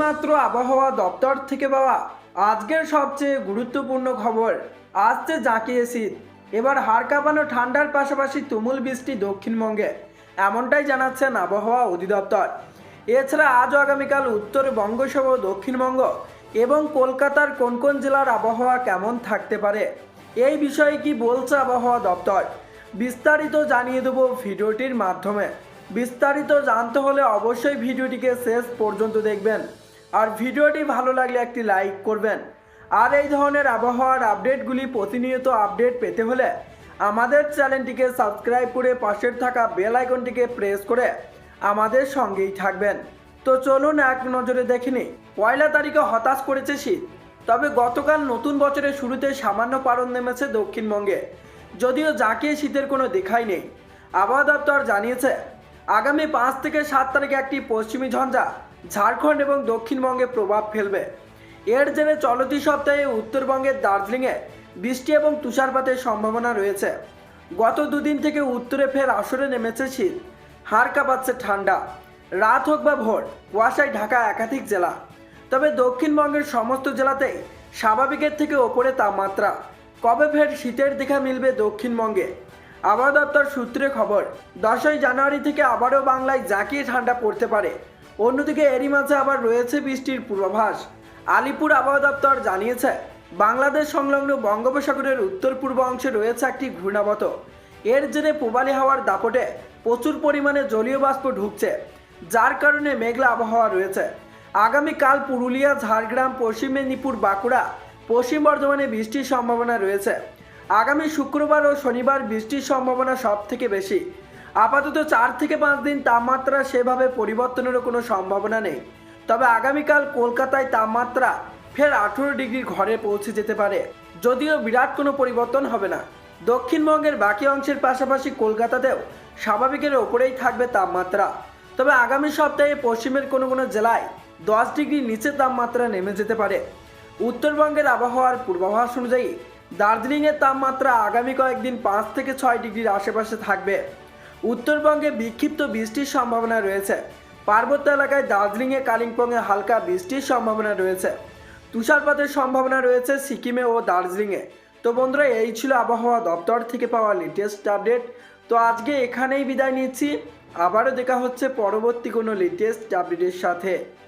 এইমাত্র আবহাওয়া দপ্তর থেকে পাওয়া আজকের সবচেয়ে গুরুত্বপূর্ণ খবর। আসছে জাঁকিয়ে শীত, এবার হাড় কাঁপানো ঠান্ডার পাশাপাশি তুমুল বৃষ্টি দক্ষিণবঙ্গে, এমনটাই জানাচ্ছেন আবহাওয়া অধিদপ্তর। এছাড়া আজ আগামীকাল উত্তরবঙ্গ সহ দক্ষিণবঙ্গ এবং কলকাতার কোন কোন জেলার আবহাওয়া কেমন থাকতে পারে, এই বিষয়ে কি বলছে আবহাওয়া দপ্তর, বিস্তারিত জানিয়ে দেব ভিডিওটির মাধ্যমে। বিস্তারিত জানতে হলে অবশ্যই ভিডিওটিকে শেষ পর্যন্ত দেখবেন, আর ভিডিওটি ভালো লাগলে একটি লাইক করবেন। আর এই ধরনের আবহাওয়ার আপডেটগুলি প্রতিনিয়ত আপডেট পেতে হলে আমাদের চ্যানেলটিকে সাবস্ক্রাইব করে পাশের থাকা বেল আইকনটিকে প্রেস করে আমাদের সঙ্গেই থাকবেন। তো চলুন এক নজরে দেখে নিই। 1 তারিখে হতাশ করেছে শীত, তবে গতকাল নতুন বছরের শুরুতে সামান্য পারদ নেমেছে দক্ষিণবঙ্গে, যদিও জাঁকিয়ে শীতের কোনো দেখাই নেই। আবহাওয়া দপ্তর জানিয়েছে আগামী 5 থেকে 7 তারিখে একটি পশ্চিমী ঝঞ্ঝা ঝাড়খণ্ড এবং দক্ষিণবঙ্গে প্রভাব ফেলবে। এর জেরে চলতি সপ্তাহে উত্তরবঙ্গের দার্জিলিংয়ে বৃষ্টি এবং তুষারপাতের সম্ভাবনা রয়েছে। গত দুদিন থেকে উত্তরে ফের আসরে নেমেছে শীত, হাড় কাঁপাচ্ছে ঠান্ডা। রাত হোক বা ভোর, কুয়াশায় ঢাকা একাধিক জেলা, তবে দক্ষিণবঙ্গের সমস্ত জেলাতেই স্বাভাবিকের থেকে ওপরে তাপমাত্রা। কবে ফের শীতের দেখা মিলবে দক্ষিণবঙ্গে? আবহাওয়া দপ্তর সূত্রে খবর, 10ই জানুয়ারি থেকে আবারও বাংলায় জাঁকিয়ে ঠান্ডা পড়তে পারে। অন্যদিকে এরই মাঝে আবার রয়েছে বৃষ্টির পূর্বাভাস। আলিপুর আবহাওয়া দপ্তর জানিয়েছে বাংলাদেশ সংলগ্ন বঙ্গোপসাগরের উত্তর পূর্ব অংশে রয়েছে একটি ঘূর্ণাবর্ত। এর জেরে পূবালি হাওয়ার দাপটে প্রচুর পরিমাণে জলীয় বাষ্প ঢুকছে, যার কারণে মেঘলা আবহাওয়া রয়েছে। আগামীকাল পুরুলিয়া, ঝাড়গ্রাম, পশ্চিম মেদিনীপুর, বাঁকুড়া, পশ্চিম বর্ধমানে বৃষ্টির সম্ভাবনা রয়েছে। আগামী শুক্রবার ও শনিবার বৃষ্টির সম্ভাবনা সব থেকে বেশি। আপাতত 4 থেকে 5 দিন তাপমাত্রা সেভাবে পরিবর্তনেরও কোনো সম্ভাবনা নেই, তবে আগামীকাল কলকাতায় তাপমাত্রা ফের 18 ডিগ্রি ঘরে পৌঁছে যেতে পারে, যদিও বিরাট কোনো পরিবর্তন হবে না। দক্ষিণবঙ্গের বাকি অংশের পাশাপাশি কলকাতাতেও স্বাভাবিকের ওপরেই থাকবে তাপমাত্রা, তবে আগামী সপ্তাহে পশ্চিমের কোনো কোনো জেলায় 10 ডিগ্রি নিচে তাপমাত্রা নেমে যেতে পারে। উত্তরবঙ্গের আবহাওয়ার পূর্বাভাস অনুযায়ী দার্জিলিংয়ের তাপমাত্রা আগামী কয়েকদিন 5 থেকে 6 ডিগ্রির আশেপাশে থাকবে। উত্তরবঙ্গে বিক্ষিপ্ত বৃষ্টির সম্ভাবনা রয়েছে। পার্বত্য এলাকায় দার্জিলিংয়ে, কালিম্পংয়ে হালকা বৃষ্টির সম্ভাবনা রয়েছে। তুষারপাতের সম্ভাবনা রয়েছে সিকিমে ও দার্জিলিংয়ে। তো বন্ধুরা, এই ছিল আবহাওয়া দপ্তর থেকে পাওয়া লেটেস্ট আপডেট। তো আজকে এখানেই বিদায় নিচ্ছি, আবারও দেখা হচ্ছে পরবর্তী কোনো লেটেস্ট আপডেটের সাথে।